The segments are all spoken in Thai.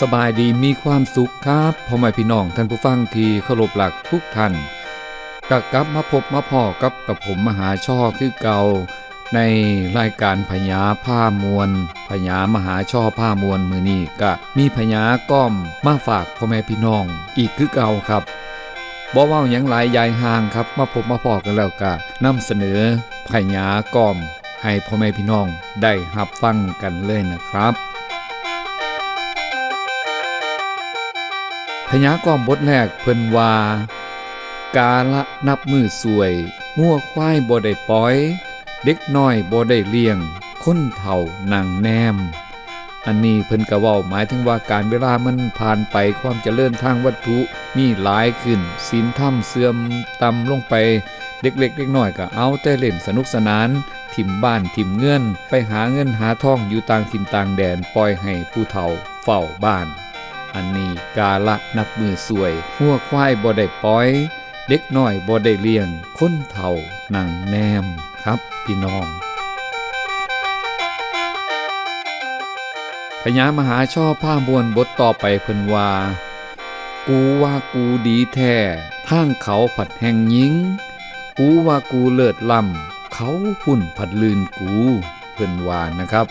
สบายดีมีความสุขครับพ่อแม่พี่น้องท่านผู้ฟังที่เคารพรักทุกท่านกลับมาพบมาพ้อกับผมมหาช่อคือเก่าในรายการพญาผ้ามวลพญามหาช่อผ้ามวลมื้อนี้ก็มีพญาก้อมมาฝากพ่อแม่พี่น้องอีกคือเก่าครับบ่เว้าหยังหลายยายห่างครับมาพบมาพ้อกันแล้วก็นำเสนอพญาก้อมให้พ่อแม่พี่น้องได้รับฟังกันเลยนะครับพญาก้อมบทแรกเพิ่นว่ากาละนับมือสวยงัวควายบ่ได้ปล่อยเด็กน้อยบ่ได้เลี้ยงคนเฒ่านั่งแนมอันนี้เพิ่นก็เว้าหมายถึงว่าการเวลามันผ่านไปความเจริญทางวัตถุมีหลายขึ้นศีลธรรมเสื่อมต่ำลงไปเด็กเล็กเด็กน้อยก็เอาแต่เล่นสนุกสนานถิ่มบ้านถิ่มเงินไปหาเงินหาทองอยู่ต่างถิ่นต่างแดนปล่อยให้ผู้เฒ่าเฝ้าบ้านอันนี้กาละนับมือสวยงัวควายบ่ได้ปล่อยเด็กน้อยบ่ได้เลี้ยงคนเฒ่านั่งแนมครับพี่น้องพญามหาช่อผ้ามวลบทต่อไปเพิ่นว่ากูว่ากูดีแท้ทางเขาผัดแห่งหญิงกูว่ากูเลิศล้ำเขาพุ่นผัดลื่นกูเพิ่นว่านะครับ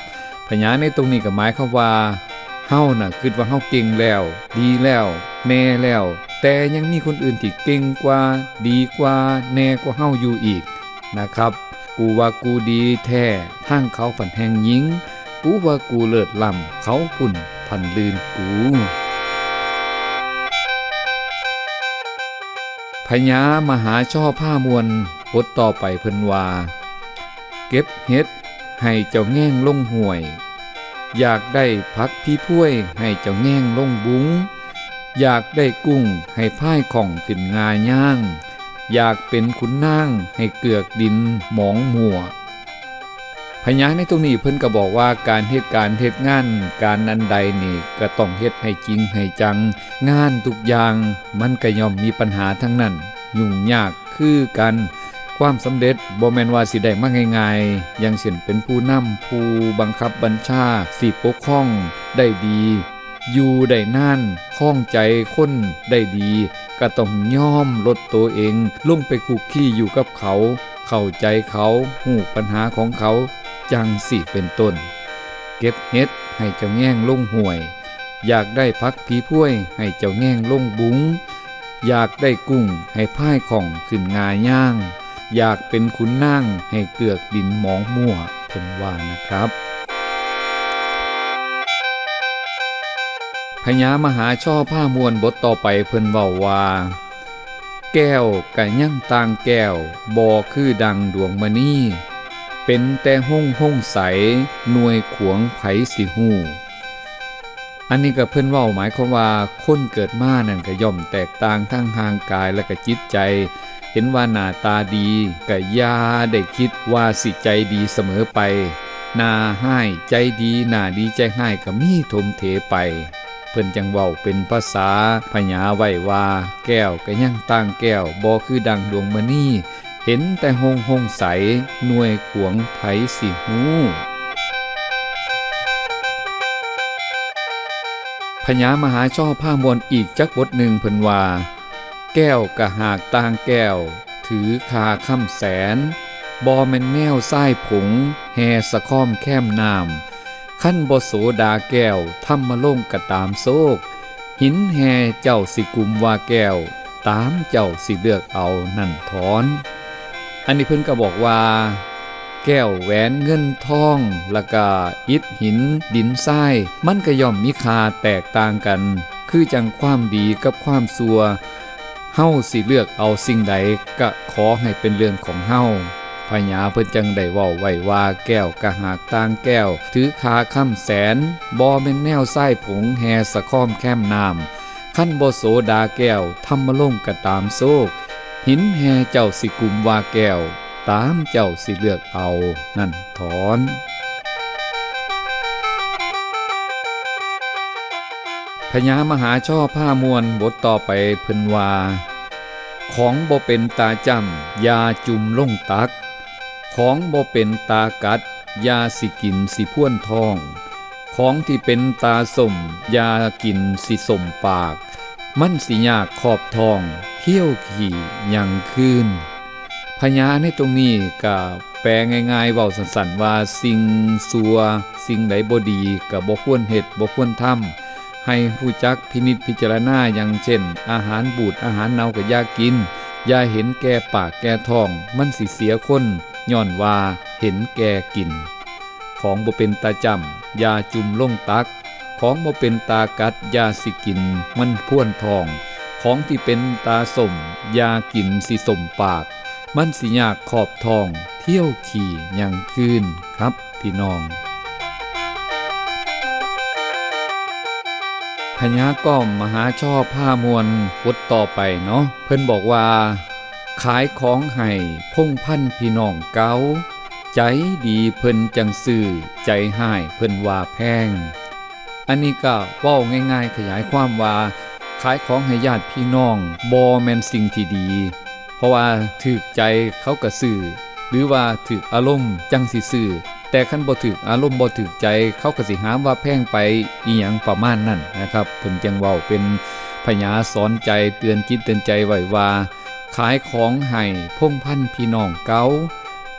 พญาในตรงนี้ก็หมายความว่าเฮาน่ะคิดว่าเฮาเก่งแล้วดีแล้วแน่แล้วแต่ยังมีคนอื่นที่เก่งกว่าดีกว่าแน่กว่าเฮาอยู่อีกนะครับกูว่ากูดีแท้ทางเขาผัดแห่งหญิงกูว่ากูเลิศล้ำเขาพุ่นพันลื่นกูพญามหาช่อผ้ามวลบทต่อไปเพิ่นว่าเก็บเฮ็ดให้เจ้าแง่งลงห่วยอยากได้พักพี่พ้วยให้เจ้าแง่งลงบุ้งอยากได้กุ้งให้พ่ายของขึ้นงาย่างอยากเป็นขุนนางให้เกือกดินหมองมัวพญาในตรงนี้เพิ่นก็บอกว่าการเฮ็ดงานการอันใดนี่ก็ต้องเฮ็ดให้จริงให้จังงานทุกอย่างมันก็ย่อมมีปัญหาทั้งนั้นยุ่งยากคือกันความสำเร็จบ่แม่นว่าสิได้มาง่ายๆอย่างเช่นเป็นผู้นำผู้บังคับบัญชาสิปกครองได้ดีอยู่ได้นานคล้องใจคนได้ดีก็ต้องยอมลดตัวเองลงไปคุกคีอยู่กับเขาเข้าใจเขาฮู้ปัญหาของเขาจังสิเป็นต้นเก็บเฮ็ดให้เจ้าแง่งลงห่วยอยากได้พักผีพ้วยให้เจ้าแง่งลงบุ้งอยากได้กุ้งให้พ่ายของขึ้นงาย่างอยากเป็นขุนนางให้เกือกดินหมองมั่วเพิ่นว่านะครับพญามหาช่อผ้ามวลบทต่อไปเพิ่นเว้าว่าแก้วกะยังต่างแก้วบ่คือดังดวงมณีเป็นแต่ห้องใสหน่วยขวงไผสิฮู้อันนี้ก็เพิ่นเว้าหมายความว่าคนเกิดมานั่นก็ย่อมแตกต่างทั้งทางกายและก็จิตใจเห็นว่าหน้าตาดีก็อย่าได้คิดว่าสิใจดีเสมอไปหน้าห้ายใจดีหน้าดีใจห้ายก็มีถมเถไปเพิ่นจังเว้าเป็นภาษาพญาไว้ว่าแก้วก็ยังต่างแก้วบ่คือดังดวงมณีเห็นแต่ห้องใสหน่วยขวงไผสิฮู้พญามหาช่อผ้ามวลอีกจักบทหนึ่งเพิ่นว่าแก้วกะหากต่างแก้วถือคาค่ำแสนบ่แม่นแนวซ้ายผงแห่สะค้อมแค้มน้ำขั้นบ่โสดาแก้วทำมาลงกะตามโศกหินแห่เจ้าสิกุมว่าแก้วตามเจ้าสิเลือกเอานั่นถอนอันนี้เพิ่นก็บอกว่าแก้วแหวนเงินทองแล้วก็อิฐหินดินทรายมันก็ย่อมมีค่าแตกต่างกันคือจังความดีกับความชั่วเฮาสิเลือกเอาสิ่งใดก็ขอให้เป็นเรื่องของเฮาพญาเพิ่นจังได้เว้าไว้ว่าแก้วกะหากต่างแก้วถือคาค่ำแสนบ่แม่นแนวซ้ายผงแห่สะค้อมแค้มน้ำคันบ่โสดาแก้วทำมาลงก็ตามโศกหินแห่เจ้าสิกุมว่าแก้วตามเจ้าสิเลือกเอานั่นถอนพญามหาช่อผ้ามวลบทต่อไปเพิ่นว่าของบ่เป็นตาจำยาจุ่มลงตักของบ่เป็นตากัดยาสิกินสิพ่วนทองข ของที่เป็นตาสมยากินสิสมปากมันสิยากขอบทองเที่ยวขี่ยังคืนพญาในตรงนี้ก็แปลง่ายๆเว้าสั้นๆว่าสิ่งซัวสิ่งใดบ่ดีก็บ่ควรเฮ็ดบ่ควรทำให้ผู้จักพินิจพิจารณาอย่างเช่นอาหารบูดอาหารเน่าก็อย่ากินอย่าเห็นแก่ปากแก่ท้องมันสิเสียคนย้อนว่าเห็นแก่กินของบ่เป็นตาจำอย่าจุ่มลงตักของบ่เป็นตากัดอย่าสิกินมันพ่วนทองของที่เป็นตาสมอย่ากินสิสมปากมันสิยากขอบทองเที่ยวขี่ยังคืนครับพี่น้องพญาก้อมมหาช่อผ้ามวลบทต่อไปเนาะเพิ่นบอกว่าขายของให้พงพันพี่น้องเก่าใจดีเพิ่นจังซื้อใจห้ายเพิ่นว่าแพงอันนี้ก็เว้าง่ายๆขยายความว่าขายของให้ญาติพี่น้องบ่แม่นสิ่งที่ดีเพราะว่าถูกใจเขาก็ซื้อหรือว่าถูกอารมณ์จังสิซื้อแต่คันบ่ถูกอารมณ์บ่ถูกใจเขาก็สิหาว่าแพงไปอีหยังประมาณนั้นนะครับเพิ่นจังเว้าเป็นพญาสอนใจเตือนจิตเตือนใจไว้ว่าขายของให้พงพันพี่น้องเก่า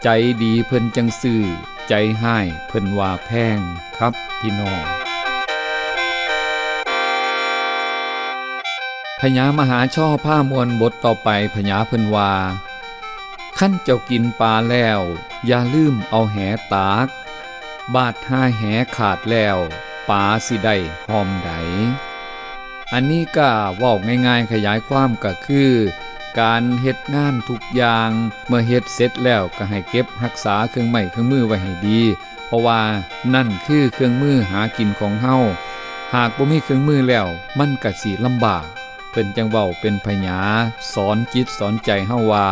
ใจดีเพิ่นจังซื้อใจห้ายเพิ่นว่าแพงครับพี่น้องพญามหาช่อผ้ามวลบทต่อไปพญาเพิ่นว่าขั้นเจ้ากินปลาแล้วอย่าลืมเอาแหตากบาดหาแหขาดแล้วปลาสิได้หอมไดอันนี้ก็เว้าง่ายๆขยายความก็คือการเฮ็ดงานทุกอย่างเมื่อเฮ็ดเสร็จแล้วก็ให้เก็บรักษาเครื่องไม้เครื่องมือไว้ให้ดีเพราะว่านั่นคือเครื่องมือหากินของเฮาหากบ่มีเครื่องมือแล้วมันก็สิลำบากเพิ่นจังเว้าเป็นพญาสอนจิตสอนใจเฮาว่า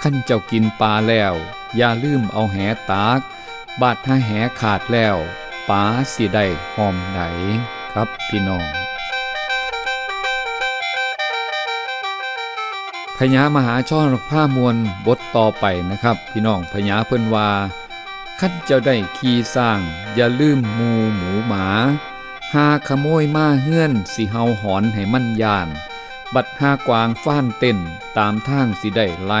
คันเจ้ากินปลาแล้วอย่าลืมเอาแหตากบาดถ้าแหขาดแล้วปลาสิได้หอมไดครับพี่น้องพญามหาช่อผ้ามวลบทต่อไปนะครับพี่น้องพญาเพิ่นว่าคันเจ้าได้ขี่สร้างอย่าลืมหมูหมูหมาหาขโมยมาเฮือนสิเฮาหอนให้มันย่านบัดหากวางฟ้านเต้นตามทางสิได้ไหล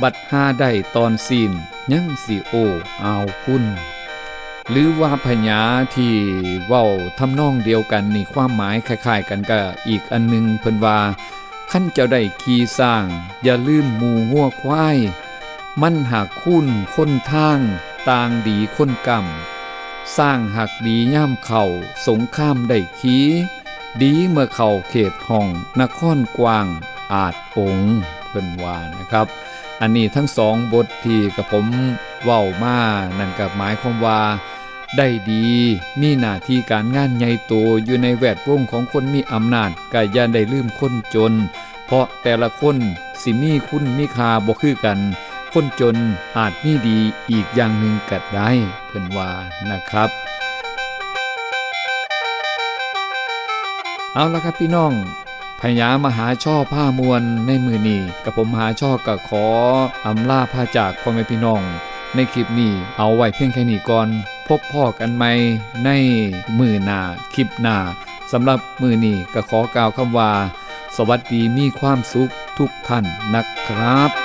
บัดหาได้ตอนซีนยังสิโอเอาคุณหรือว่าพญาที่เว้าทำนองเดียวกันนี่ความหมายคล้ายๆกันก็อีกอันนึงเพิ่นว่าคันเจ้าได้ขี่สร้างอย่าลืมหมู่งัวควายมันหักคุ้นคนทางต่างดีคนกำสร้างหักดีย่ามเข่าสงข้ามได้ขี่ดีเมื่อเข่าเขตห้องนครกวางอาจองค์เพิ่นว่านะครับอันนี้ทั้งสองบทที่กับผมเว้ามานั่นก็หมายความว่าได้ดีมีหน้าที่การงานใหญ่โตอยู่ในแวดวงของคนมีอำนาจก็อย่าได้ลืมคนจนเพราะแต่ละคนสิมีคุณมีค่าบ่คือกันคนจนอาจมีดีอีกอย่างหนึ่งก็ได้เพิ่นว่านะครับเอาละครับพี่น้องพญามหาช่อผ้ามวลในมือนี้กับผมมหาช่อก็ขออำลาพาจากพ่อแม่พี่น้องในคลิปนี้เอาไว้เพียงแค่นี้ก่อนพบพ่อกันใหม่ในมือหน้าคลิปหน้าสำหรับมือนี้ก็ขอกล่าวคำว่าสวัสดีมีความสุขทุกท่านนะครับ